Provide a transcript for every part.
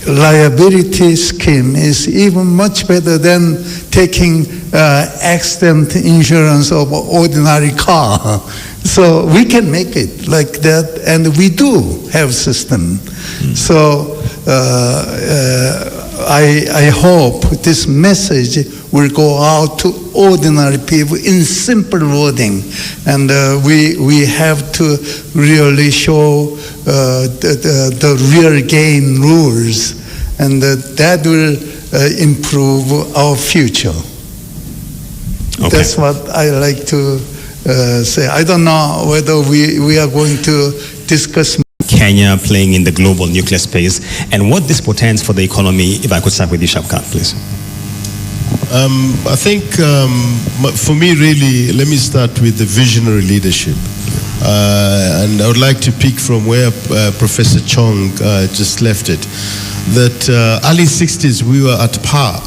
liability scheme is even much better than taking accident insurance of ordinary car. So we can make it like that, and we do have system. So I hope this message will go out to ordinary people in simple wording, and we have to really show the real game rules, and that will improve our future. Okay. That's what I like to say. I don't know whether we are going to discuss Kenya playing in the global nuclear space and what this portends for the economy. If I could start with you, Shavkat, please. I think for me, really, let me start with the visionary leadership. And I would like to pick from where Professor Chong just left it. That early 60s, we were at par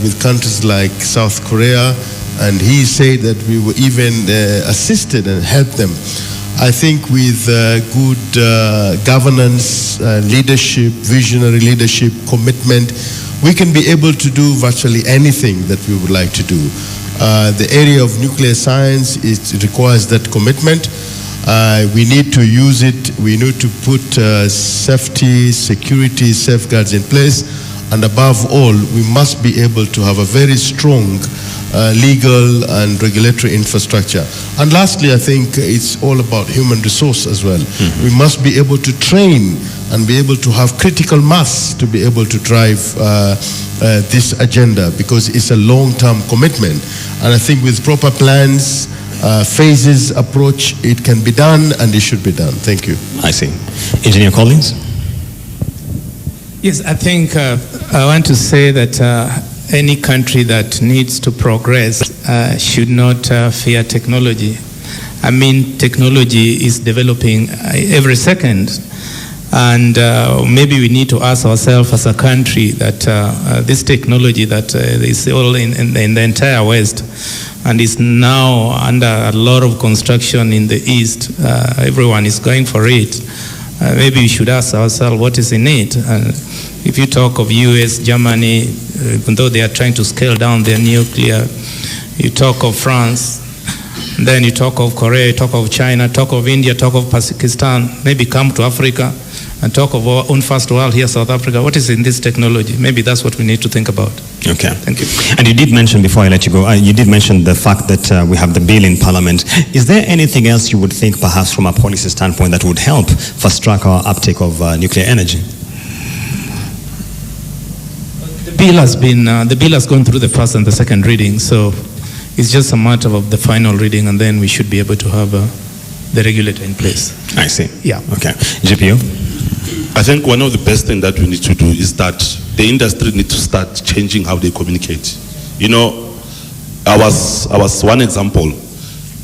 with countries like South Korea, and he said that we were even assisted and helped them. I think with good governance, leadership, visionary leadership, commitment, we can be able to do virtually anything that we would like to do. The area of nuclear science, it requires that commitment. We need to use it. We need to put safety, security, safeguards in place. And above all, we must be able to have a very strong legal and regulatory infrastructure. And lastly, I think it's all about human resource as well. Mm-hmm. We must be able to train and be able to have critical mass to be able to drive this agenda, because it's a long-term commitment. And I think with proper plans, phases approach, it can be done and it should be done. Thank you. I see. Engineer Collins? Yes, I think I want to say that any country that needs to progress should not fear technology. I mean, technology is developing every second. And maybe we need to ask ourselves as a country that this technology that is all in the entire West and is now under a lot of construction in the East, everyone is going for it. Maybe we should ask ourselves what is in it. If you talk of US, Germany, even though they are trying to scale down their nuclear, you talk of France, then you talk of Korea, you talk of China, talk of India, talk of Pakistan, maybe come to Africa and talk of our own first world here, South Africa. What is in this technology? Maybe that's what we need to think about. Okay. Thank you. And you did mention, before I let you go, you did mention the fact that we have the bill in Parliament. Is there anything else you would think, perhaps from a policy standpoint, that would help fast-track our uptake of nuclear energy? The bill has gone through the first and the second reading, so it's just a matter of the final reading, and then we should be able to have the regulator in place. I see. Yeah. Okay. GPO? I think one of the best things that we need to do is that the industry needs to start changing how they communicate. You know, I was one example.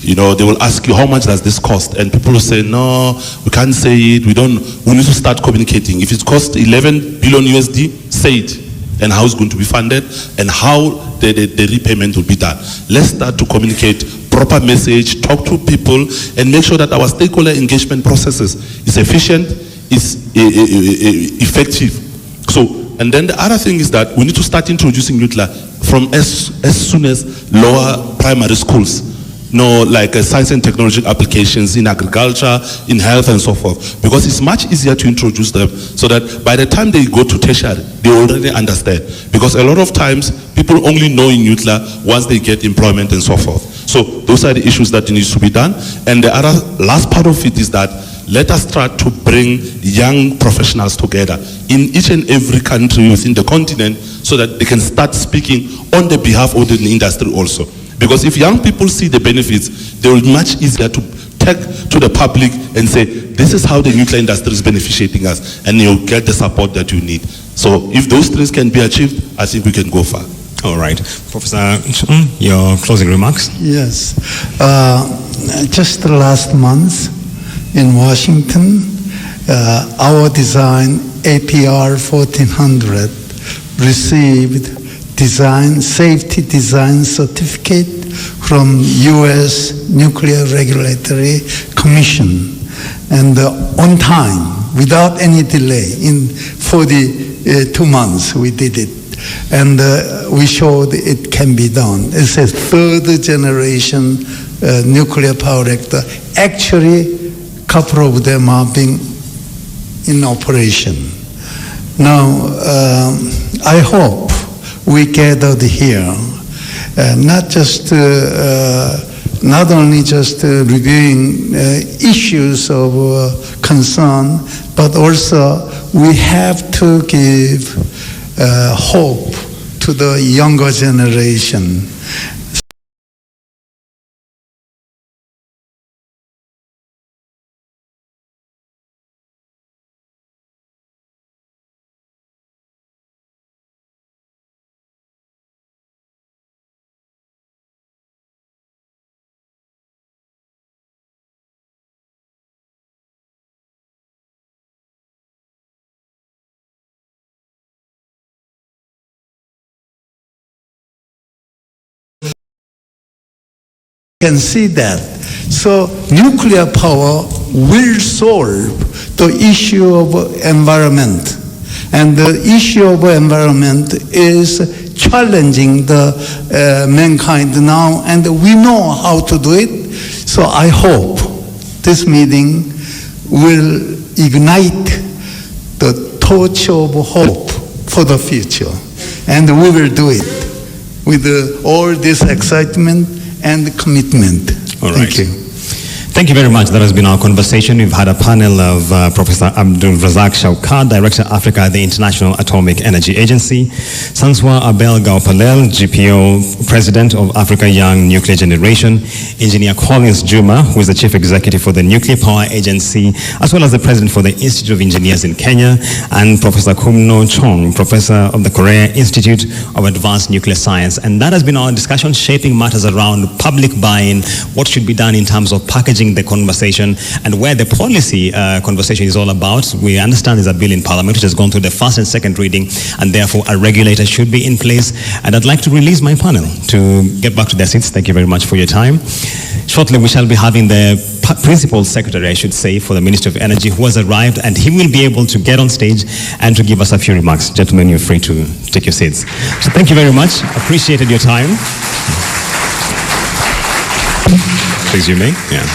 You know, they will ask you, how much does this cost? And people will say, no, we can't say it. We need to start communicating. If it costs 11 billion USD, say it. And how it's going to be funded, and how the repayment will be done. Let's start to communicate proper message, talk to people, and make sure that our stakeholder engagement processes is efficient, is effective. So, and then the other thing is that we need to start introducing nuclear from as soon as lower primary schools. No, like science and technology applications in agriculture, in health, and so forth. Because it's much easier to introduce them so that by the time they go to tertiary, they already understand. Because a lot of times, people only know in nuclear once they get employment and so forth. So those are the issues that needs to be done. And the other last part of it is that let us try to bring young professionals together in each and every country within the continent so that they can start speaking on the behalf of the industry also. Because if young people see the benefits, they will be much easier to take to the public and say, this is how the nuclear industry is beneficiating us, and you'll get the support that you need. So if those things can be achieved, I think we can go far. All right. Professor, your closing remarks? Yes. Just last month in Washington, our design, APR 1400, received safety design certificate from U.S. Nuclear Regulatory Commission, and on time, without any delay, for the 2 months we did it. And we showed it can be done. It's a third generation nuclear power reactor. Actually, a couple of them are being in operation. Now, I hope we gathered here, not only just reviewing issues of concern, but also we have to give hope to the younger generation. Can see that. So nuclear power will solve the issue of environment. And the issue of environment is challenging the mankind now, and we know how to do it. So I hope this meeting will ignite the torch of hope for the future. And we will do it with all this excitement and commitment. All Thank right. you. Thank you very much. That has been our conversation. We've had a panel of Professor Abdul Razak Shaukat, Director Africa at the International Atomic Energy Agency, Sanswa Abel Gaupalel, GPO, President of Africa Young Nuclear Generation, Engineer Collins Juma, who is the Chief Executive for the Nuclear Power Agency, as well as the President for the Institute of Engineers in Kenya, and Professor Kumno Chong, Professor of the Korea Institute of Advanced Nuclear Science. And that has been our discussion, shaping matters around public buy-in, what should be done in terms of packaging the conversation, and where the policy conversation is all about. We understand there's a bill in Parliament which has gone through the first and second reading, and therefore a regulator should be in place. And I'd like to release my panel to get back to their seats. Thank you very much for your time. Shortly, we shall be having the Principal Secretary, I should say, for the Ministry of Energy, who has arrived, and he will be able to get on stage and to give us a few remarks. Gentlemen, you're free to take your seats. So thank you very much. Appreciated your time. Please, you may. Yeah.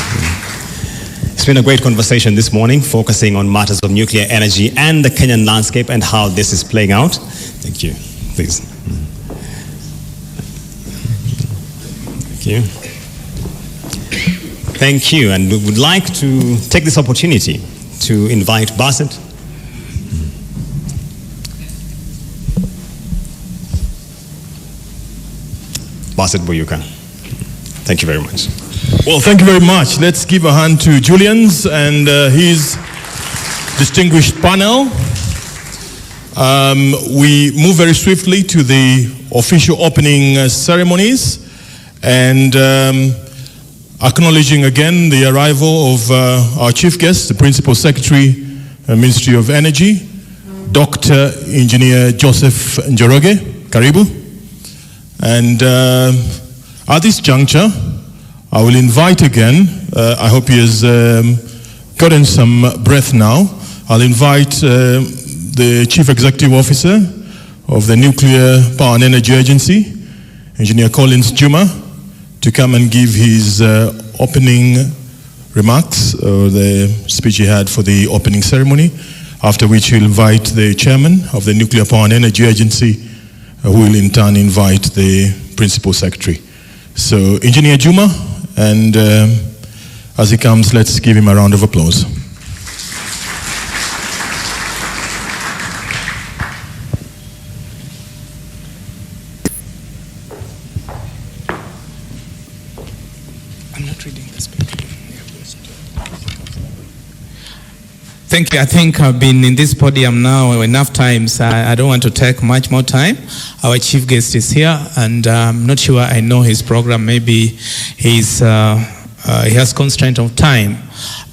It's been a great conversation this morning, focusing on matters of nuclear energy and the Kenyan landscape and how this is playing out. Thank you. Please. Thank you. Thank you. And we would like to take this opportunity to invite Bassett. Bassett Boyuka. Thank you very much. Well, thank you very much. Let's give a hand to Julians and his distinguished panel. We move very swiftly to the official opening ceremonies, and acknowledging again the arrival of our chief guest, the Principal Secretary, Ministry of Energy, Dr. Engineer Joseph Njoroge. Karibu. And at this juncture, I will invite again, I hope he has gotten some breath now. I'll invite the Chief Executive Officer of the Nuclear Power and Energy Agency, Engineer Collins Juma, to come and give his opening remarks, or the speech he had for the opening ceremony, after which we'll invite the Chairman of the Nuclear Power and Energy Agency, who will in turn invite the Principal Secretary. So, Engineer Juma, and as he comes, let's give him a round of applause. I'm not reading this page. Thank you. I think I've been in this podium now enough times. I don't want to take much more time. Our chief guest is here, and I'm not sure I know his program. Maybe he has constraint of time.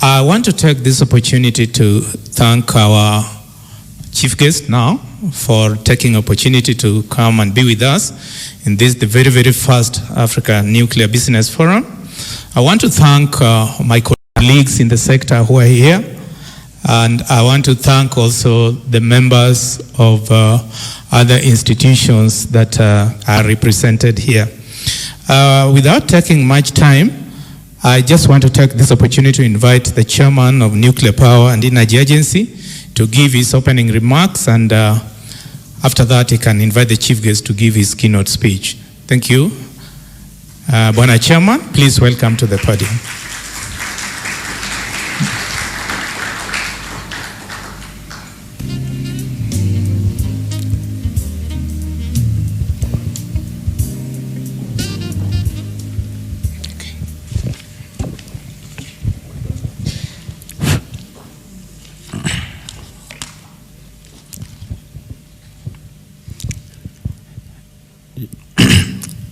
I want to take this opportunity to thank our chief guest now for taking opportunity to come and be with us in this, the very, very first Africa Nuclear Business Forum. I want to thank my colleagues in the sector who are here. And I want to thank also the members of other institutions that are represented here. Without taking much time, I just want to take this opportunity to invite the chairman of Nuclear Power and Energy Agency to give his opening remarks, and after that he can invite the chief guest to give his keynote speech. Thank you. Bwana Chairman, please welcome to the podium.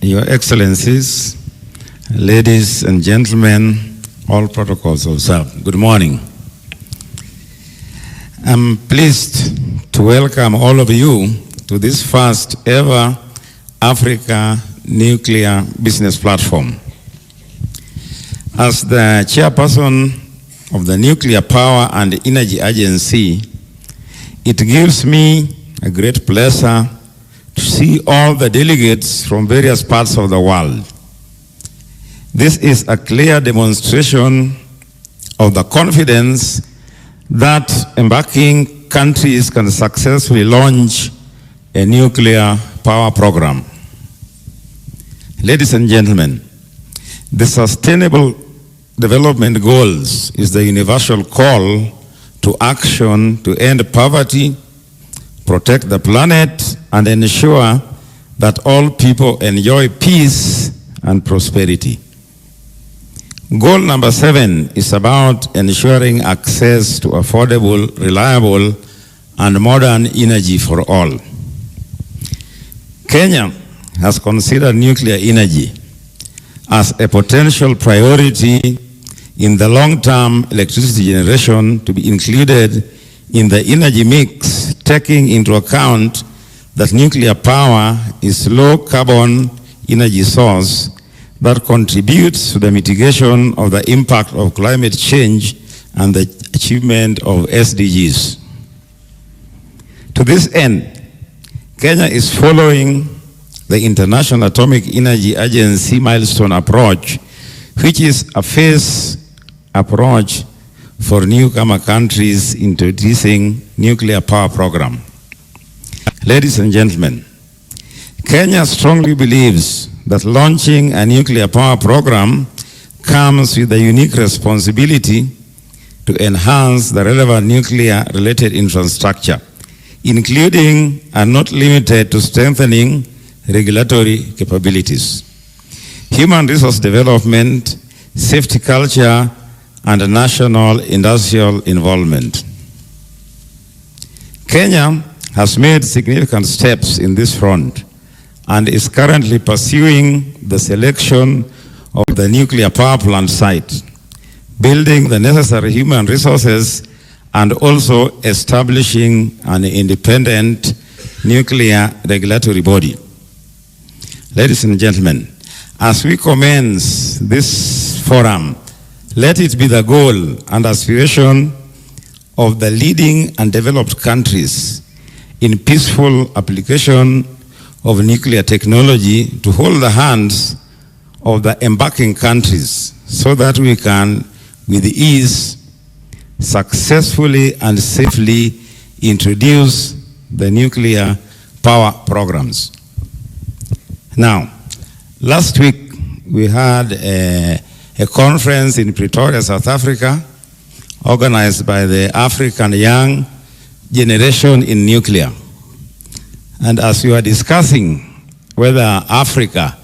Your Excellencies, ladies and gentlemen, all protocols observed, good morning. I'm pleased to welcome all of you to this first ever Africa Nuclear Business Platform. As the chairperson of the Nuclear Power and Energy Agency, it gives me a great pleasure to see all the delegates from various parts of the world. This is a clear demonstration of the confidence that embarking countries can successfully launch a nuclear power program. Ladies and gentlemen, the Sustainable Development Goals is the universal call to action to end poverty, protect the planet, and ensure that all people enjoy peace and prosperity. Goal number 7 is about ensuring access to affordable, reliable, and modern energy for all. Kenya has considered nuclear energy as a potential priority in the long-term electricity generation to be included in the energy mix, taking into account that nuclear power is low-carbon energy source that contributes to the mitigation of the impact of climate change and the achievement of SDGs. To this end, Kenya is following the International Atomic Energy Agency milestone approach, which is a phased approach for newcomer countries introducing nuclear power program. Ladies and gentlemen, Kenya strongly believes that launching a nuclear power program comes with a unique responsibility to enhance the relevant nuclear-related infrastructure, including and not limited to strengthening regulatory capabilities, human resource development, safety culture, and national industrial involvement. Kenya has made significant steps in this front and is currently pursuing the selection of the nuclear power plant site, building the necessary human resources, and also establishing an independent nuclear regulatory body. Ladies and gentlemen, as we commence this forum, let it be the goal and aspiration of the leading and developed countries in peaceful application of nuclear technology to hold the hands of the embarking countries so that we can, with ease, successfully and safely introduce the nuclear power programs. Now, last week we had a conference in Pretoria, South Africa, organized by the African Young Generation in Nuclear. And as we were discussing whether Africa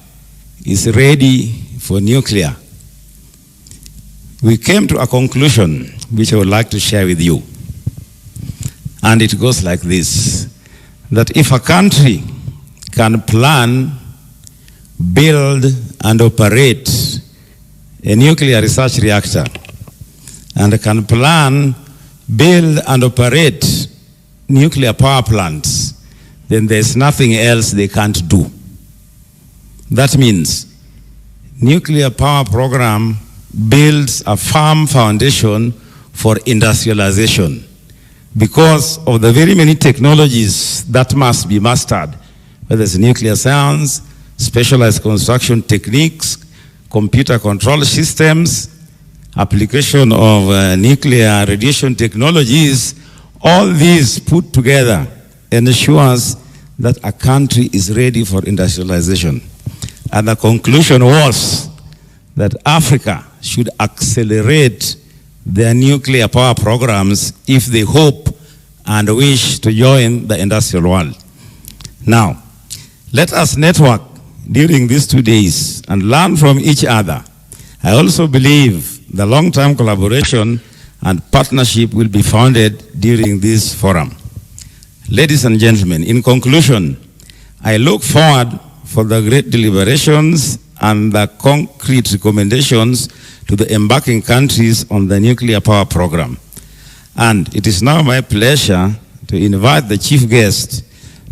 is ready for nuclear, we came to a conclusion which I would like to share with you. And it goes like this, that if a country can plan, build, and operate a nuclear research reactor, and can plan, build, and operate nuclear power plants, then there's nothing else they can't do. That means nuclear power program builds a firm foundation for industrialization because of the very many technologies that must be mastered, whether it's nuclear science, specialized construction techniques, computer control systems, application of nuclear radiation technologies. All these put together ensures that a country is ready for industrialization. And the conclusion was that Africa should accelerate their nuclear power programs if they hope and wish to join the industrial world. Now, let us network during these 2 days and learn from each other. I also believe the long-term collaboration and partnership will be founded during this forum. Ladies and gentlemen, in conclusion, I look forward for the great deliberations and the concrete recommendations to the embarking countries on the nuclear power program. And it is now my pleasure to invite the chief guest,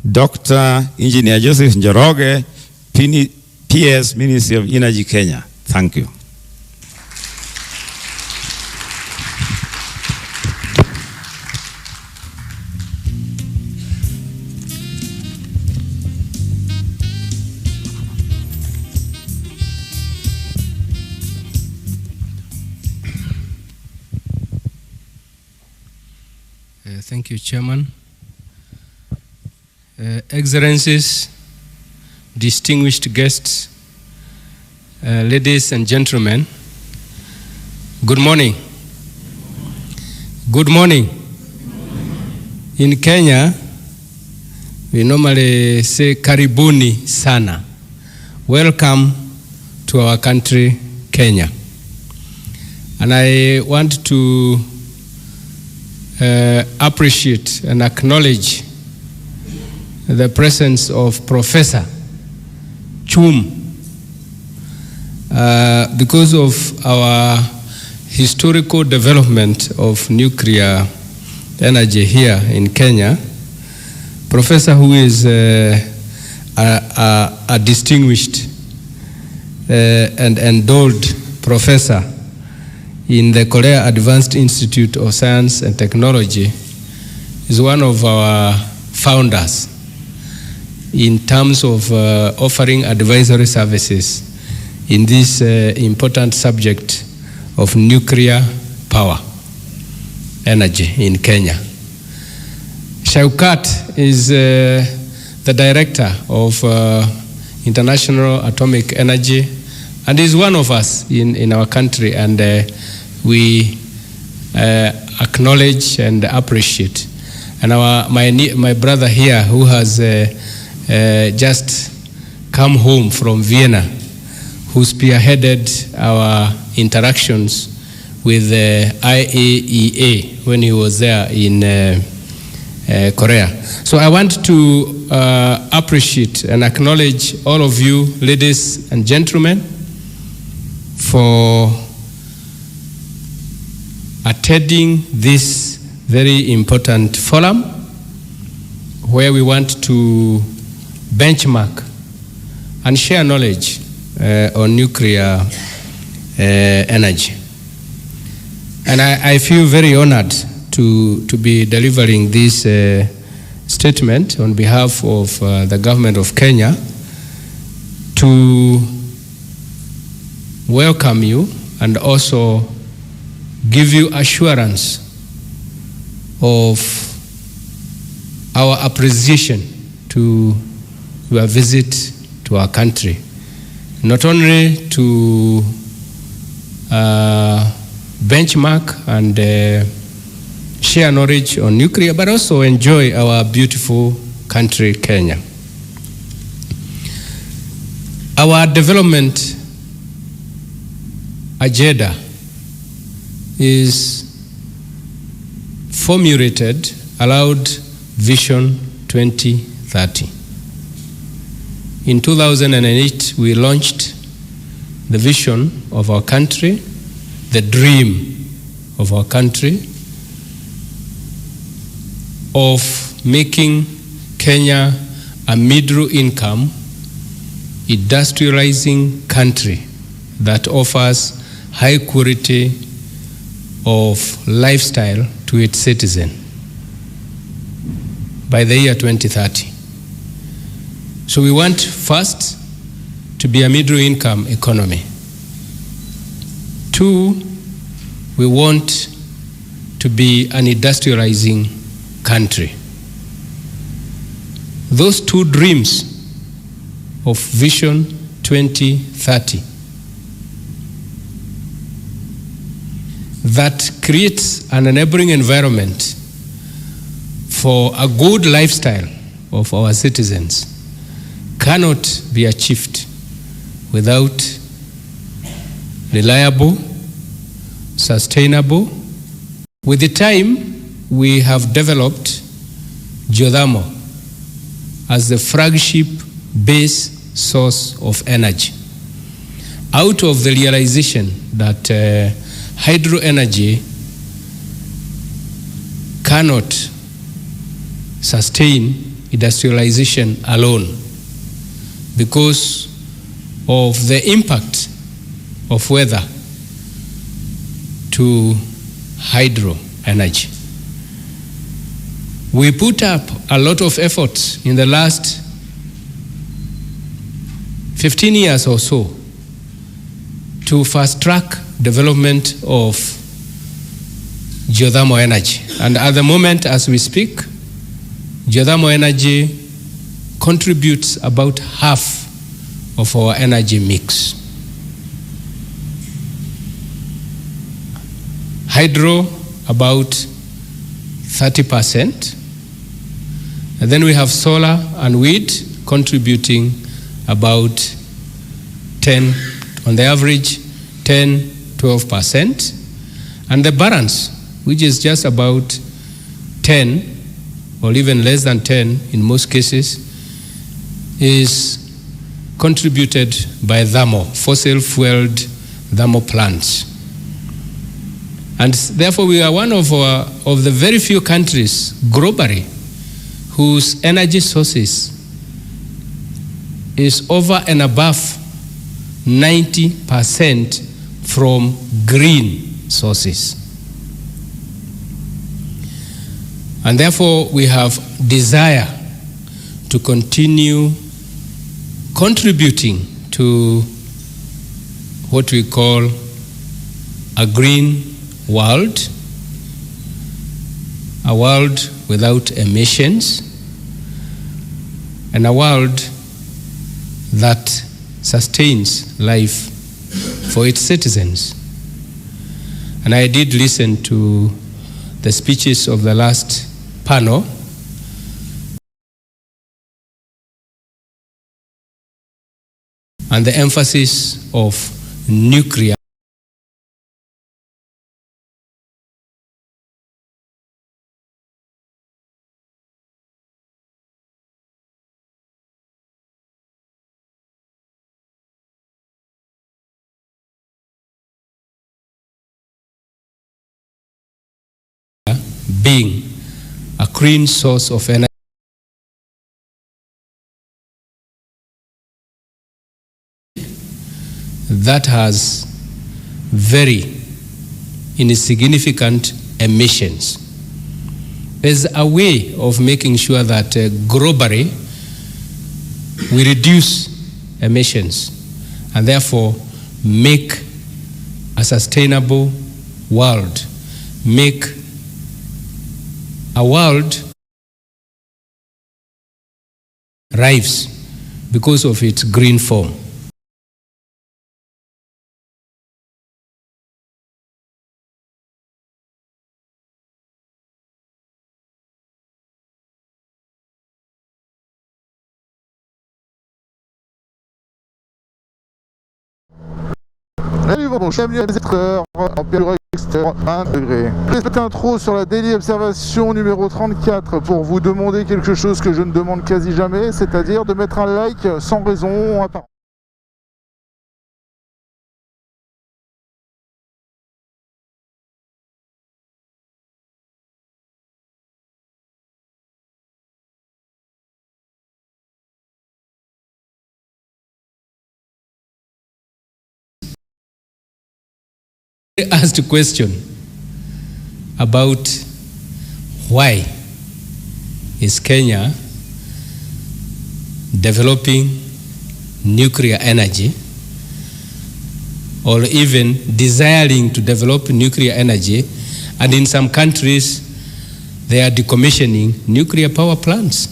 Dr. Engineer Joseph Njoroge, PS, Ministry of Energy, Kenya. Thank you. Thank you, Chairman. Excellencies, distinguished guests, ladies and gentlemen, good morning. Good morning. In Kenya, we normally say karibuni sana. Welcome to our country, Kenya. And I want to appreciate and acknowledge the presence of Professor Chum because of our historical development of nuclear energy here in Kenya. Professor, who is a distinguished and endowed professor in the Korea Advanced Institute of Science and Technology, is one of our founders in terms of offering advisory services in this important subject of nuclear power energy in Kenya. Shaukat is the director of International Atomic Energy and is one of us in our country, and we acknowledge and appreciate. And my brother here, who has just come home from Vienna, who spearheaded our interactions with the IAEA when he was there in Korea. So I want to appreciate and acknowledge all of you, ladies and gentlemen, for attending this very important forum where we want to benchmark and share knowledge on nuclear energy. And I feel very honored to be delivering this statement on behalf of the government of Kenya to welcome you and also give you assurance of our appreciation to your visit to our country, not only to benchmark and share knowledge on nuclear, but also enjoy our beautiful country, Kenya. Our development agenda is formulated around Vision 2030. In 2008, we launched the vision of our country, the dream of our country, of making Kenya a middle-income, industrializing country that offers high-quality of lifestyle to its citizen by the year 2030. So we want first to be a middle income economy. Two, we want to be an industrializing country. Those two dreams of Vision 2030 that creates an enabling environment for a good lifestyle of our citizens cannot be achieved without reliable, sustainable. With the time, we have developed geothermal as the flagship base source of energy. Out of the realization that hydro energy cannot sustain industrialization alone because of the impact of weather to hydro energy. We put up a lot of efforts in the last 15 years or so to fast-track development of geothermal energy. And at the moment, as we speak, geothermal energy contributes about half of our energy mix. Hydro, about 30%. And then we have solar and wind contributing about 10, on the average, 10, 12%. And the balance, which is just about 10, or even less than 10 in most cases, is contributed by thermal, fossil-fueled thermal plants. And therefore, we are one of the very few countries globally whose energy sources is over and above 90% from green sources. And therefore, we have desire to continue contributing to what we call a green world, a world without emissions, and a world that sustains life for its citizens. And I did listen to the speeches of the last panel. And the emphasis of nuclear. Being a clean source of energy that has very insignificant emissions. There's a way of making sure that globally we reduce emissions and therefore make a sustainable world, make a world thrives because of its green form. Bienvenue à Visiteur en période extérieure 20 degrés. Cette intro sur la Daily Observation numéro 34 pour vous demander quelque chose que je ne demande quasi jamais, c'est-à-dire de mettre un like sans raison apparente. Asked a question about why is Kenya developing nuclear energy, or even desiring to develop nuclear energy, and in some countries they are decommissioning nuclear power plants.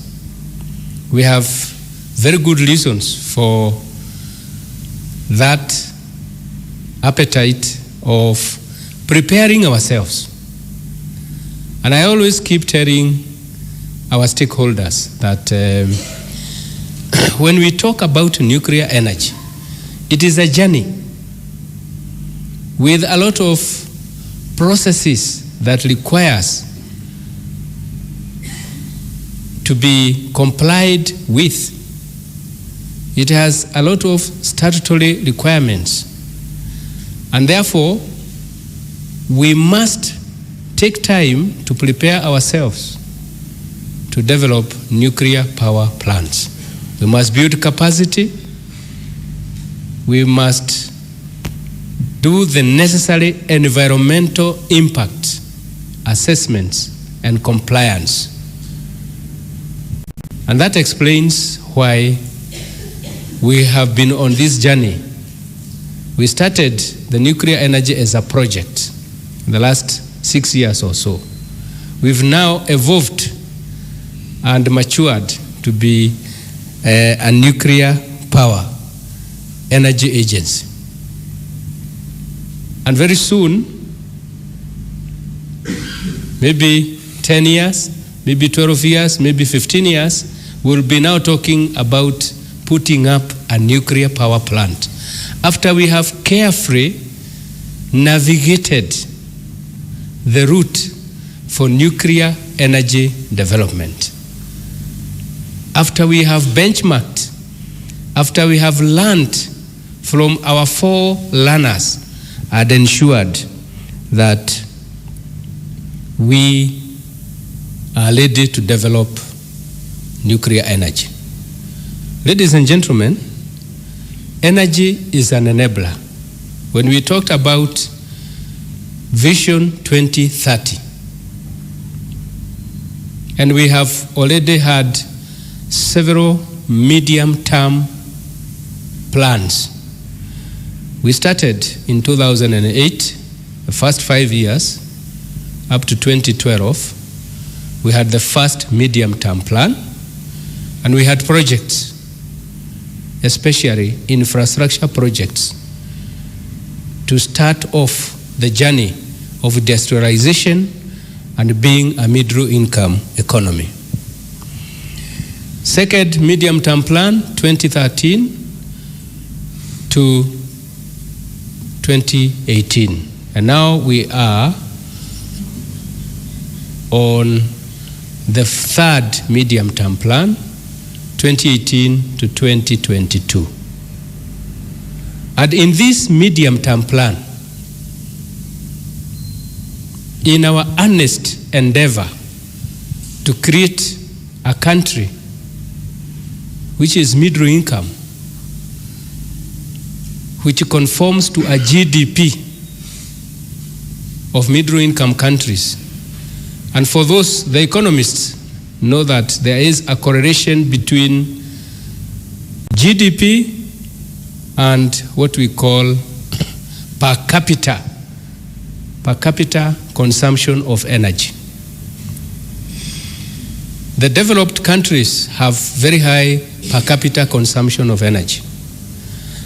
We have very good reasons for that appetite of preparing ourselves. And I always keep telling our stakeholders that when we talk about nuclear energy, it is a journey with a lot of processes that requires to be complied with. It has a lot of statutory requirements, and therefore we must take time to prepare ourselves to develop nuclear power plants. We must build capacity. We must do the necessary environmental impact assessments and compliance. And that explains why we have been on this journey. We started the nuclear energy as a project in the last 6 years or so. We've now evolved and matured to be a nuclear power energy agency. And very soon, maybe 10 years, maybe 12 years, maybe 15 years, we'll be now talking about putting up a nuclear power plant after we have carefully navigated the route for nuclear energy development. After we have benchmarked, after we have learned from our forelearners and ensured that we are ready to develop nuclear energy. Ladies and gentlemen, energy is an enabler. When we talked about Vision 2030, and we have already had several medium-term plans. We started in 2008, the first 5 years, up to 2012. We had the first medium-term plan, and we had projects, especially infrastructure projects, to start off the journey of industrialization and being a middle-income economy. Second medium-term plan, 2013 to 2018. And now we are on the third medium-term plan, 2018 to 2022. And in this medium-term plan, in our earnest endeavor to create a country which is middle income, which conforms to a GDP of middle income countries. And for those, the economists know that there is a correlation between GDP and what we call per capita consumption of energy. The developed countries have very high per capita consumption of energy.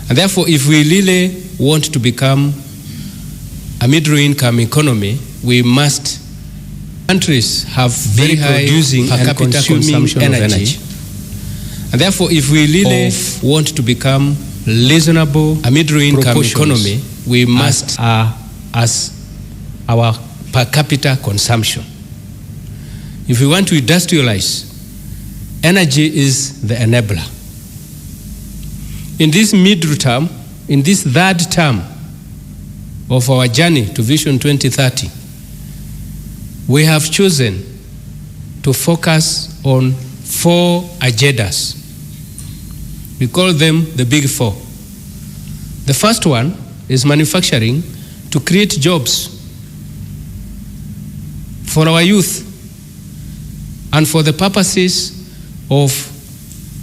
And therefore, if we really want to become a middle-income economy, we must, countries have very high per capita consumption of energy. And therefore, if we really want to become reasonable, a middle-income economy, we must, as our per capita consumption. If we want to industrialize, energy is the enabler. In this middle term, in this third term of our journey to Vision 2030, we have chosen to focus on 4 agendas. We call them the big 4. The first one is manufacturing to create jobs. for our youth, and for the purposes of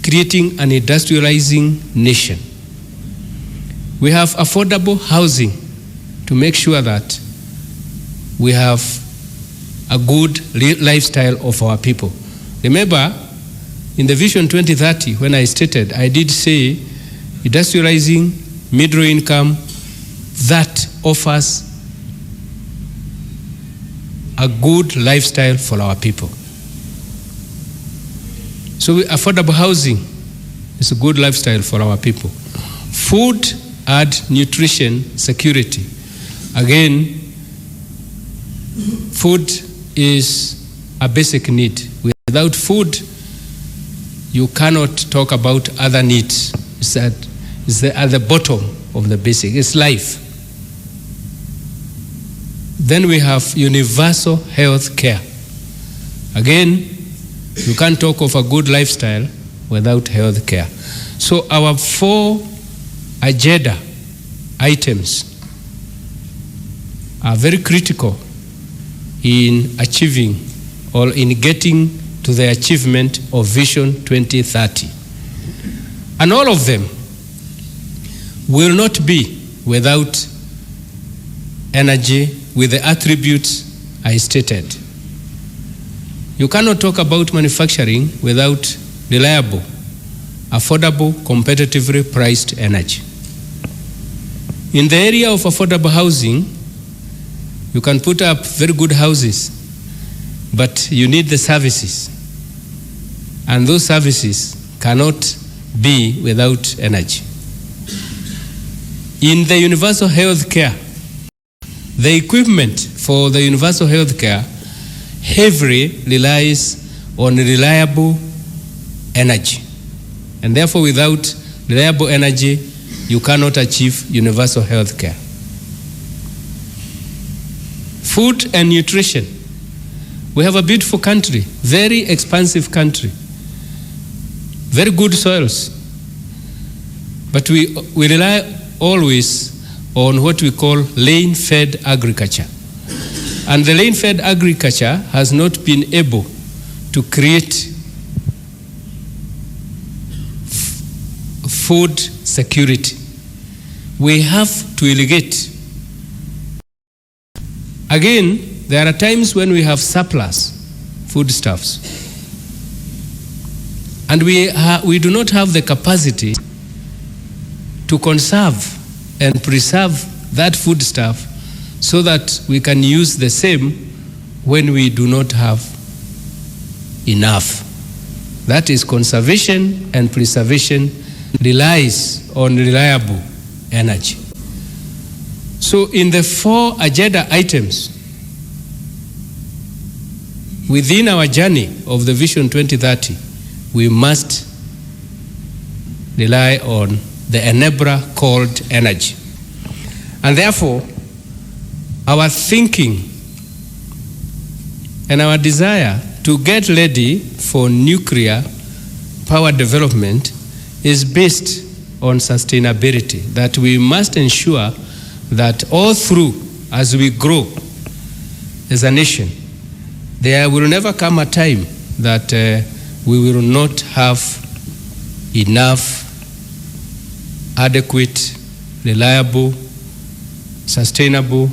creating an industrializing nation. We have affordable housing to make sure that we have a good lifestyle of our people. Remember, in the Vision 2030, when I stated, I did say industrializing, middle income, that offers a good lifestyle for our people. So affordable housing is a good lifestyle for our people. Food and nutrition security. Again, food is a basic need. Without food, you cannot talk about other needs. It's at the bottom of the basic. It's life. Then we have universal health care. Again, you can't talk of a good lifestyle without health care. So our 4 agenda items are very critical in achieving or in getting to the achievement of Vision 2030. And all of them will not be without energy with the attributes I stated. You cannot talk about manufacturing without reliable, affordable, competitively priced energy. In the area of affordable housing, you can put up very good houses, but you need the services. And those services cannot be without energy. In the universal health care, the equipment for the universal health care heavily relies on reliable energy. And therefore, without reliable energy, you cannot achieve universal health care. Food and nutrition. We have a beautiful country, very expansive country, very good soils. But we rely always on what we call lane-fed agriculture. And the lane-fed agriculture has not been able to create food security. We have to irrigate. Again, there are times when we have surplus foodstuffs, and we do not have the capacity to conserve and preserve that foodstuff so that we can use the same when we do not have enough. That is, conservation and preservation relies on reliable energy. So in the 4 agenda items within our journey of the Vision 2030, we must rely on the enabler called energy. And therefore, our thinking and our desire to get ready for nuclear power development is based on sustainability, that we must ensure that all through, as we grow as a nation, there will never come a time that we will not have enough adequate, reliable, sustainable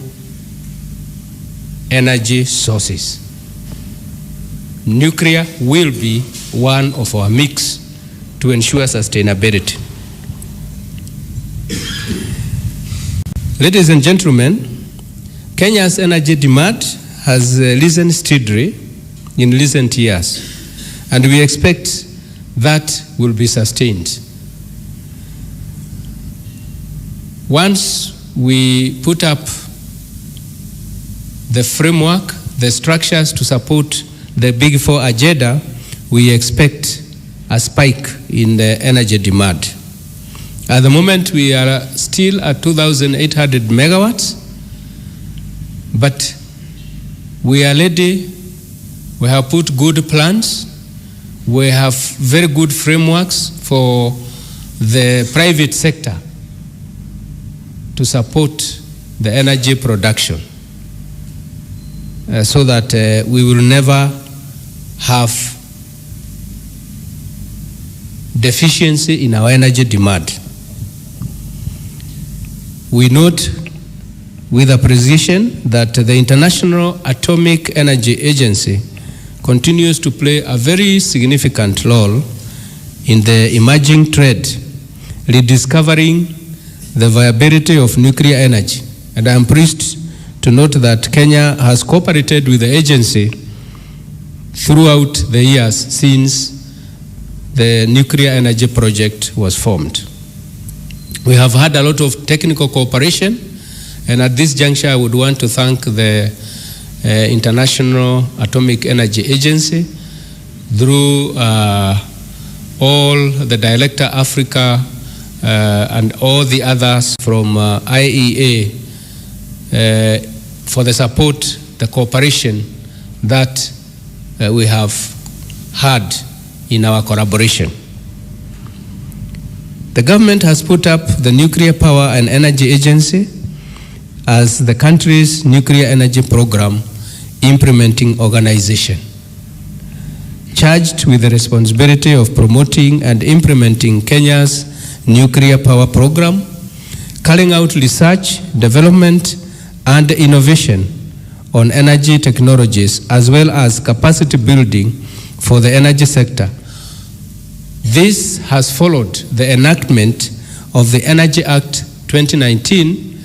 energy sources. Nuclear will be one of our mix to ensure sustainability. Ladies and gentlemen, Kenya's energy demand has risen steadily in recent years, and we expect that will be sustained. Once we put up the framework, the structures to support the Big Four agenda, we expect a spike in the energy demand. At the moment, we are still at 2,800 megawatts, but we are ready. We have put good plans. We have very good frameworks for the private sector to support the energy production. so that we will never have deficiency in our energy demand. We note with appreciation that the International Atomic Energy Agency continues to play a very significant role in the emerging trend, rediscovering the viability of nuclear energy. And I am pleased to note that Kenya has cooperated with the agency throughout the years since the nuclear energy project was formed. We have had a lot of technical cooperation, and at this juncture I would want to thank the International Atomic Energy Agency through all the Director Africa and all the others from IEA for the support, the cooperation that we have had in our collaboration. The government has put up the Nuclear Power and Energy Agency as the country's nuclear energy program implementing organization, charged with the responsibility of promoting and implementing Kenya's nuclear power program, carrying out research, development, and innovation on energy technologies, as well as capacity building for the energy sector. This has followed the enactment of the Energy Act 2019,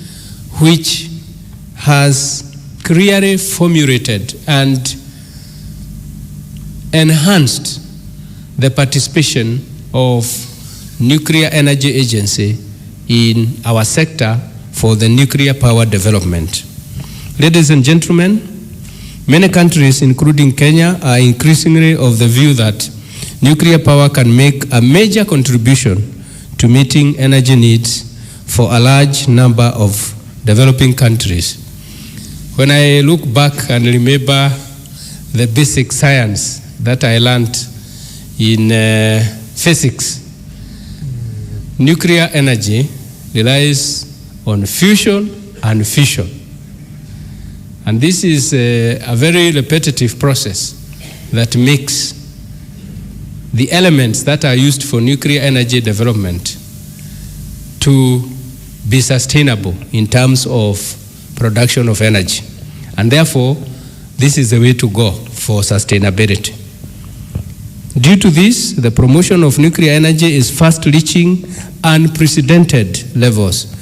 which has clearly formulated and enhanced the participation of Nuclear Energy Agency in our sector for the nuclear power development. Ladies and gentlemen, many countries, including Kenya, are increasingly of the view that nuclear power can make a major contribution to meeting energy needs for a large number of developing countries. When I look back and remember the basic science that I learned in physics, nuclear energy relies on fusion and fission. And this is a very repetitive process that makes the elements that are used for nuclear energy development to be sustainable in terms of production of energy. And therefore, this is the way to go for sustainability. Due to this, the promotion of nuclear energy is fast reaching unprecedented levels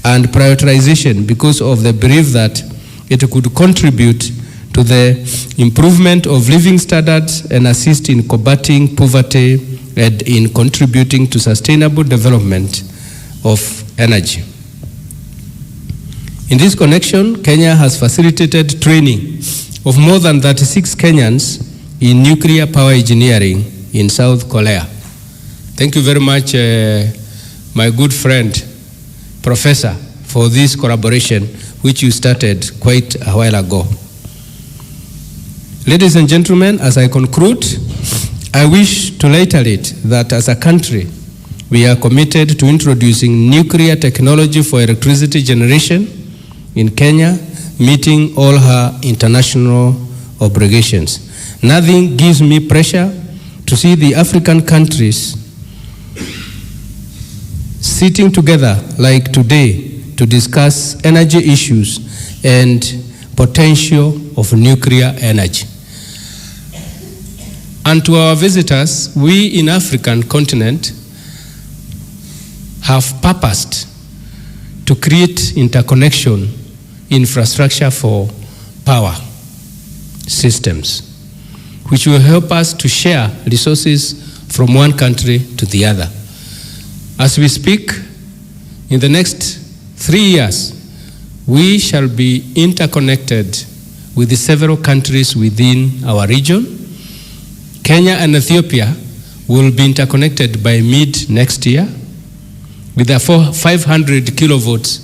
and prioritization because of the belief that it could contribute to the improvement of living standards and assist in combating poverty and in contributing to sustainable development of energy. In this connection, Kenya has facilitated training of more than 36 Kenyans in nuclear power engineering in South Korea. Thank you very much, my good friend, Professor, for this collaboration which you started quite a while ago. Ladies and gentlemen, as I conclude, I wish to reiterate that as a country, we are committed to introducing nuclear technology for electricity generation in Kenya, meeting all her international obligations. Nothing gives me pressure to see the African countries sitting together like today to discuss energy issues and potential of nuclear energy. And to our visitors, we in African continent have purposed to create interconnection infrastructure for power systems, which will help us to share resources from one country to the other. As we speak, in the next 3 years, we shall be interconnected with the several countries within our region. Kenya and Ethiopia will be interconnected by mid next year with a 500 kilovolts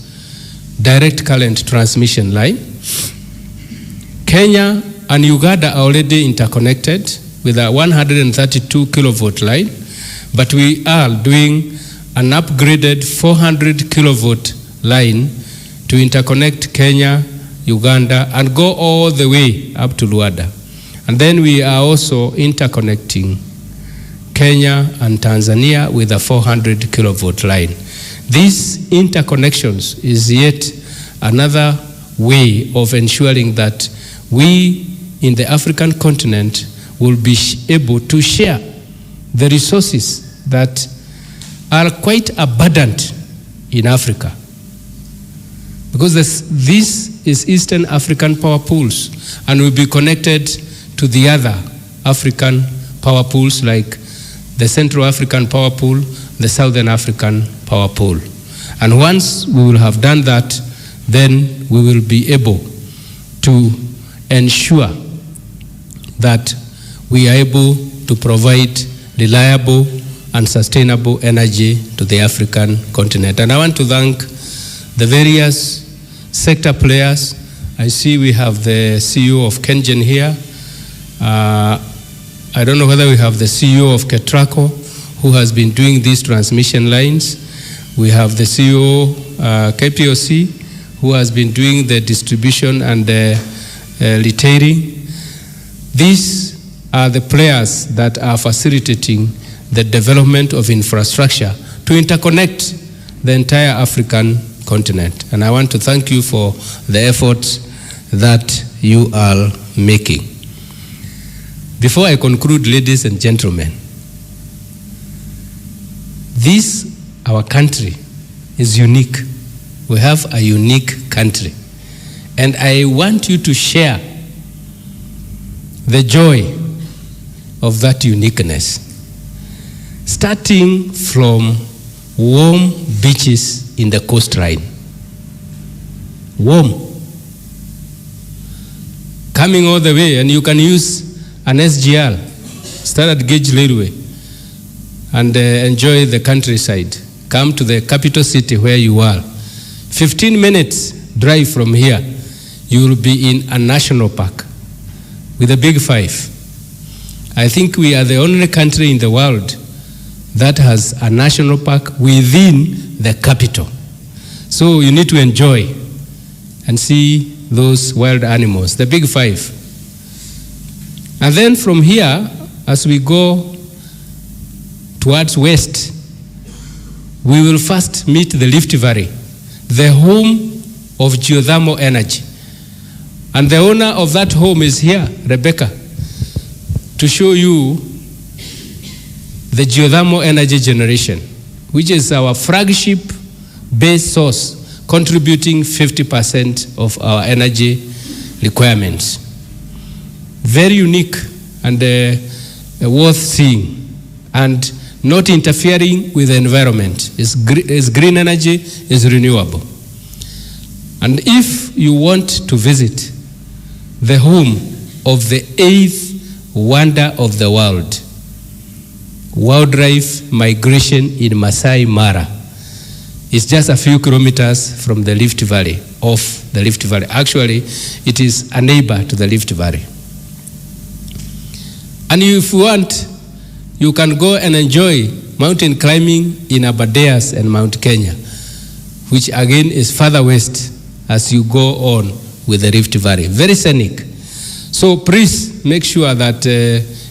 direct current transmission line. Kenya and Uganda are already interconnected with a 132 kilovolt line, but we are doing an upgraded 400 kilovolt line to interconnect Kenya, Uganda, and go all the way up to Luanda. And then we are also interconnecting Kenya and Tanzania with a 400 kilovolt line. These interconnections is yet another way of ensuring that we in the African continent will be able to share the resources that are quite abundant in Africa. Because this is Eastern African power pools, and will be connected to the other African power pools like the Central African Power Pool, the Southern African Power Pool. And once we will have done that, then we will be able to ensure that we are able to provide reliable and sustainable energy to the African continent. And I want to thank the various sector players. I see we have the CEO of KenGen here. I don't know whether we have the CEO of Ketraco, who has been doing these transmission lines. We have the CEO, KPOC, who has been doing the distribution and the retailing. These are the players that are facilitating the development of infrastructure to interconnect the entire African continent. And I want to thank you for the efforts that you are making. Before I conclude, ladies and gentlemen, this, our country, is unique. We have a unique country. And I want you to share the joy of that uniqueness, starting from warm beaches in the coastline. Warm. Coming all the way, and you can use an SGR, standard gauge railway, and enjoy the countryside. Come to the capital city where you are. 15 minutes drive from here, you will be in a national park with a big 5. I think we are the only country in the world that has a national park within the capital. So you need to enjoy and see those wild animals, the big 5. And then from here, as we go towards west, we will first meet the Rift Valley, the home of geothermal energy. And the owner of that home is here, Rebecca, to show you the geothermal energy generation, which is our flagship base source, contributing 50% of our energy requirements. Very unique and worth seeing, and not interfering with the environment. It's green energy, is renewable. And if you want to visit the home of the 8th wonder of the world, wildlife migration in Masai Mara, it's just a few kilometers from the Rift Valley, off the Rift Valley. Actually, it is a neighbor to the Rift Valley. And if you want, you can go and enjoy mountain climbing in Aberdares and Mount Kenya, which again is further west as you go on with the Rift Valley. Very scenic. So please make sure that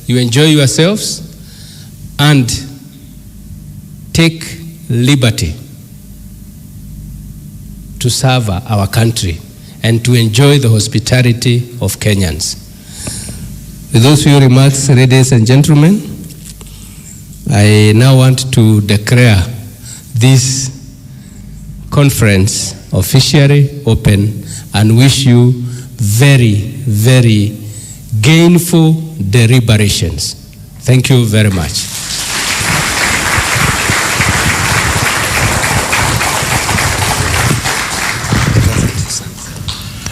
you enjoy yourselves and take liberty to serve our country and to enjoy the hospitality of Kenyans. With those few remarks, ladies and gentlemen, I now want to declare this conference officially open and wish you very, very gainful deliberations. Thank you very much.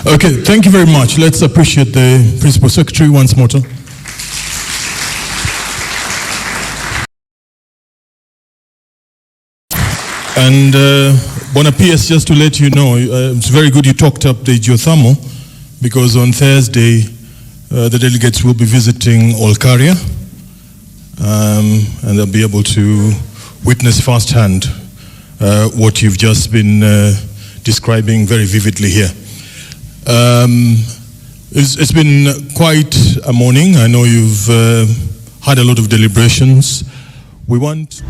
Okay, thank you very much. Let's appreciate the Principal Secretary once more. And Bona PS, just to let you know, it's very good you talked up the geothermal, because on Thursday the delegates will be visiting Olkaria, and they'll be able to witness firsthand what you've just been describing very vividly here. It's been quite a morning. I know you've had a lot of deliberations. We want...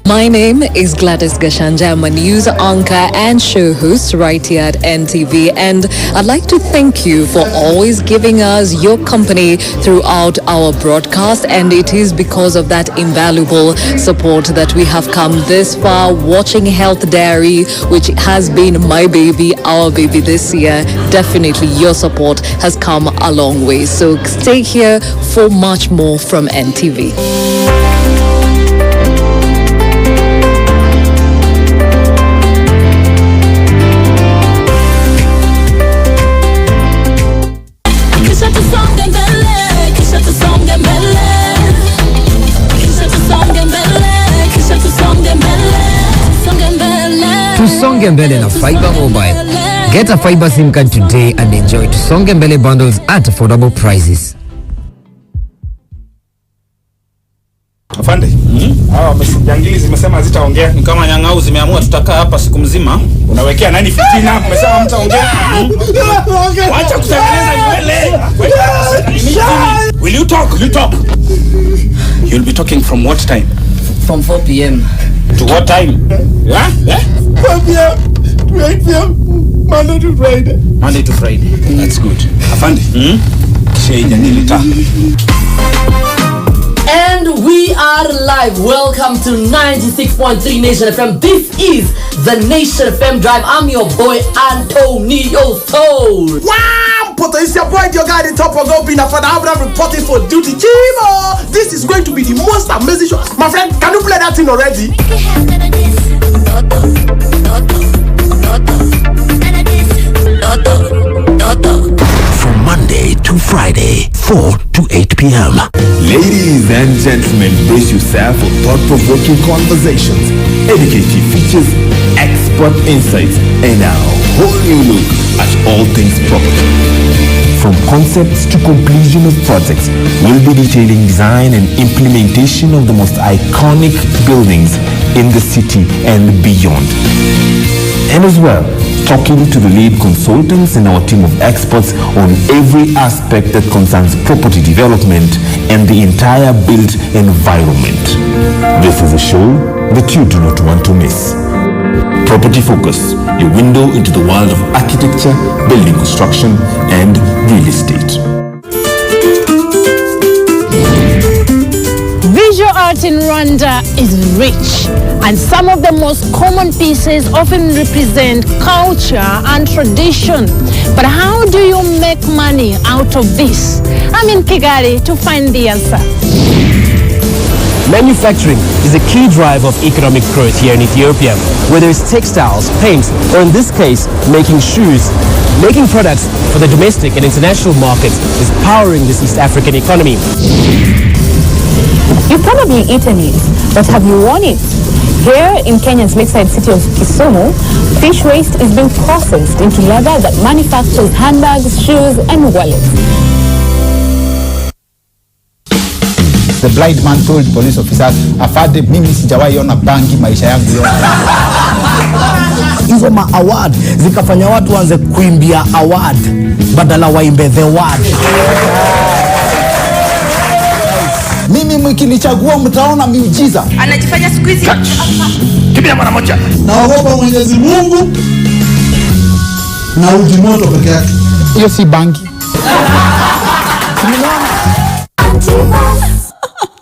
My name is Gladys Gashanja. I'm a news anchor and show host right here at NTV, and I'd like to thank you for always giving us your company throughout our broadcast, and it is because of that invaluable support that we have come this far watching Health Diary, which has been my baby, our baby this year. Definitely your support has come a long way, so stay here for much more from NTV. Tusonge mbele na Fiber Mobile. Get a Fiber SIM card today and enjoy Tusonge mbele bundles at affordable prices. Afande, hawa jangili zimesema zitaongea. Kama nyang'au zimeamua tutakaa hapa siku mzima. Unawekea nani fitina? Umesema mtaongea. Wacha kutengeneza nywele. Will you talk? Will you talk? You'll be talking from what time? From 4 p.m. To what time? Yeah? 4 p.m. to 8 p.m. Monday to Friday. Monday to Friday. That's good. Afande. And we are live. Welcome to 96.3 Nation FM. This is the Nation FM Drive. I'm your boy Antonio Soul. Wow, Poto, it's your boy, your guy, the top of Gopina for the Abraham reporting for duty. Chimo, this is going to be the most amazing show. My friend, can you play that thing already? From Monday to Friday, 4 to 8 p.m. Ladies and gentlemen, brace yourself for thought-provoking conversations, educative features, expert insights, and a whole new look at all things property. From concepts to completion of projects, we'll be detailing design and implementation of the most iconic buildings in the city and beyond. And as well, talking to the lead consultants and our team of experts on every aspect that concerns property development and the entire built environment. This is a show that you do not want to miss. Property Focus, your window into the world of architecture, building construction, and real estate. Visual art in Rwanda is rich, and some of the most common pieces often represent culture and tradition. But how do you make money out of this? I'm in Kigali to find the answer. Manufacturing is a key driver of economic growth here in Ethiopia, whether it's textiles, paints, or in this case, making shoes. Making products for the domestic and international markets is powering this East African economy. You've probably eaten it, but have you worn it? Here in Kenya's lakeside city of Kisumu, fish waste is being processed into leather that manufactures handbags, shoes, and wallets. The blind man told police officers, afade mimi sijawahi ona bangi maisha yangu yote. Hizo ma-award zikafanya watu waanze kuimbia award badala waimbe the word. Mimi mkinichagua mtaona miujiza. Anajifanya siku hizi. Kimbia mara moja. Naogopa Mwenyezi Mungu na uji moto peke yake. Hiyo si bangi.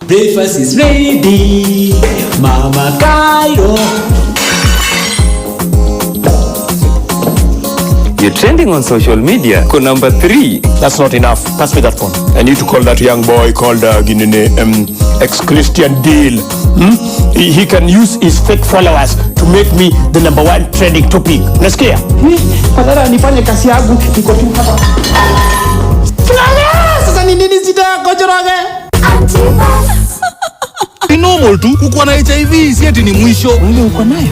Breakfast is ready, Mama Cairo. Your trending on social media ko number 3. That's not enough. Pass me that phone. I need to call that young boy called ex-Christian Deal. He can use his fake followers to make me the number 1 trending topic. Nasikia? Patara nifanye kazi yangu niko tu hapa. Sasa ni nini shida yako Njoroge? Ni normal tu kukuwa na HIV, si eti ni mwisho. Wewe uko nayo?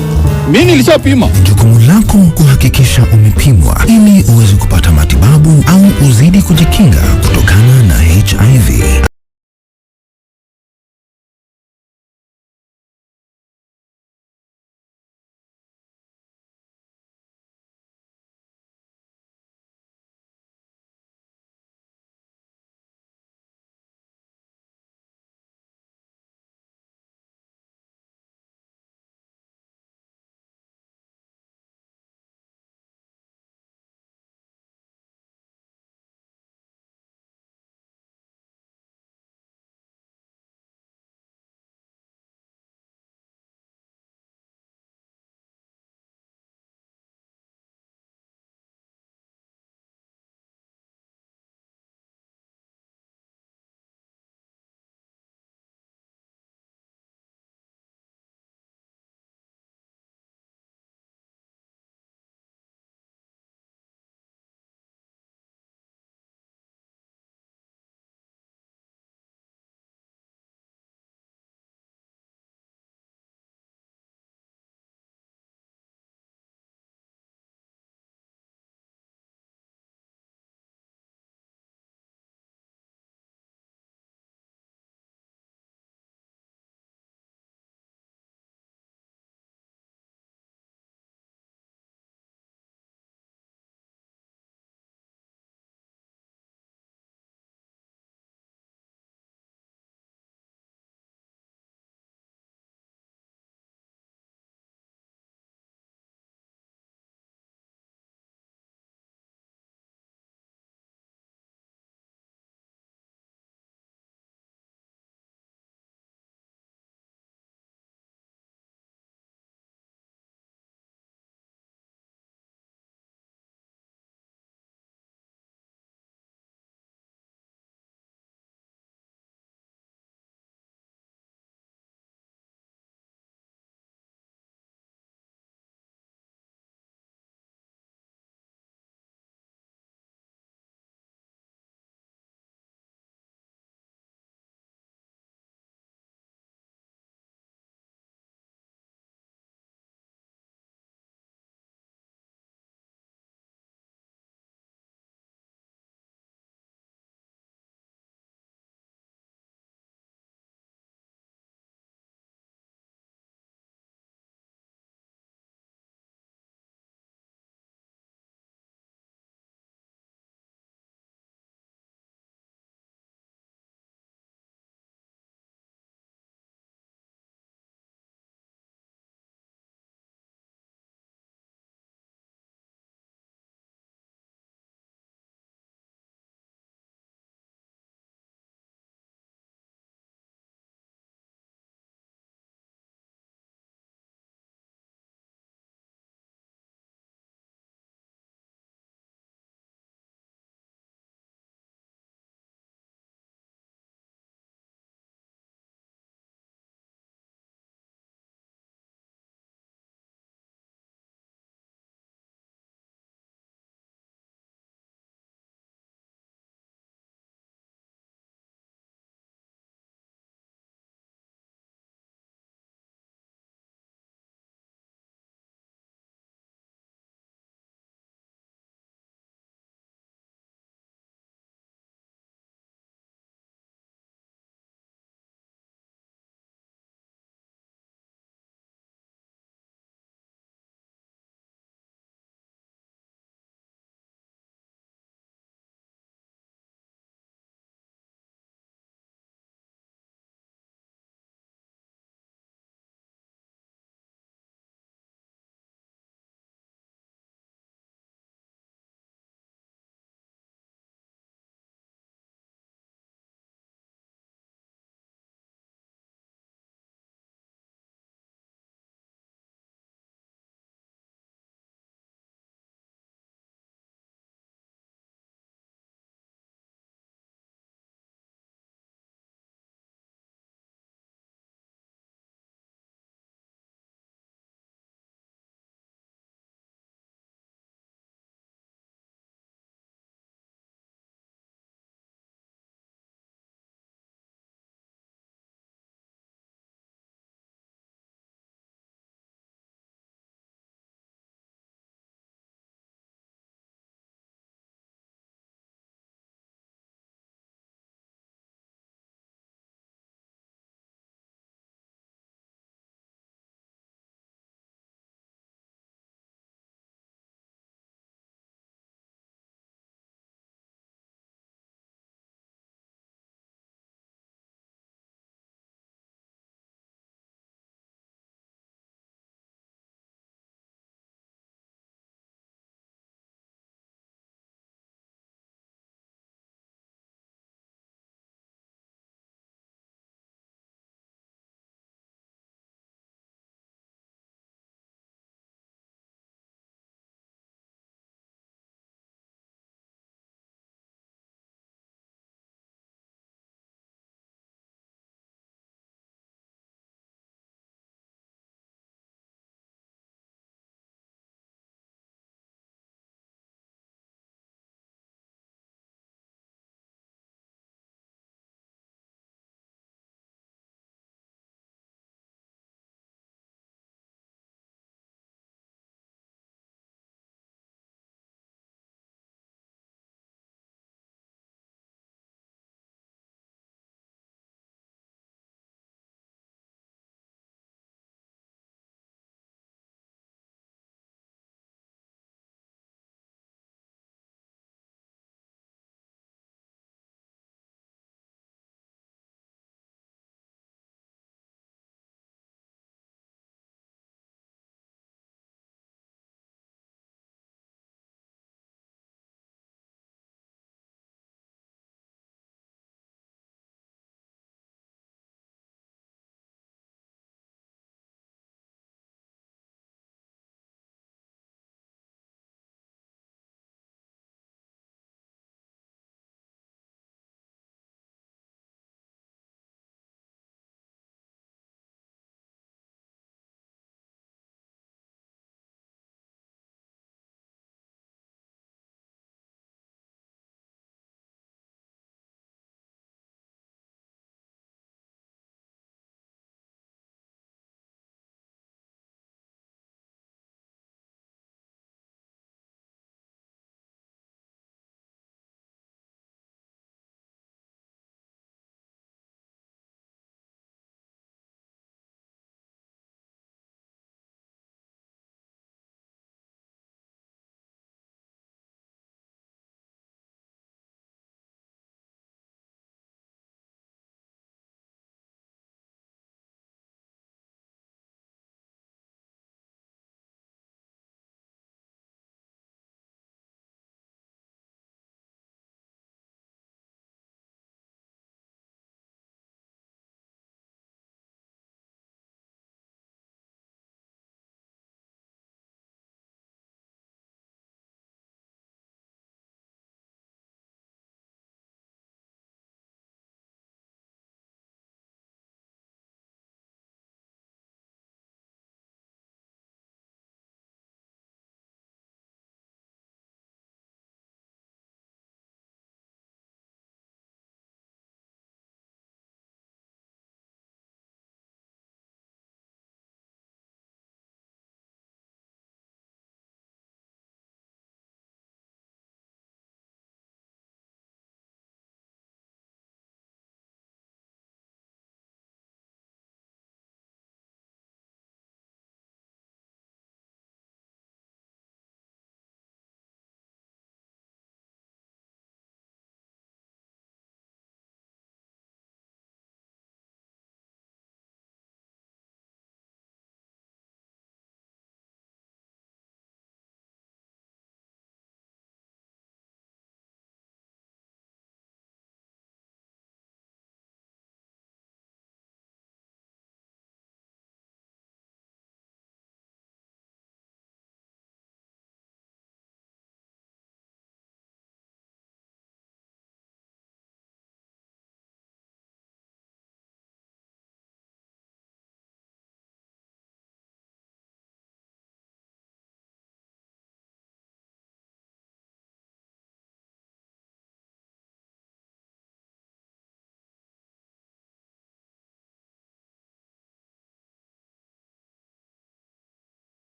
Mimi nilishapima. Jukumu lako kuhakikisha umepimwa ili uweze kupata matibabu au uzidi kujikinga kutokana na HIV.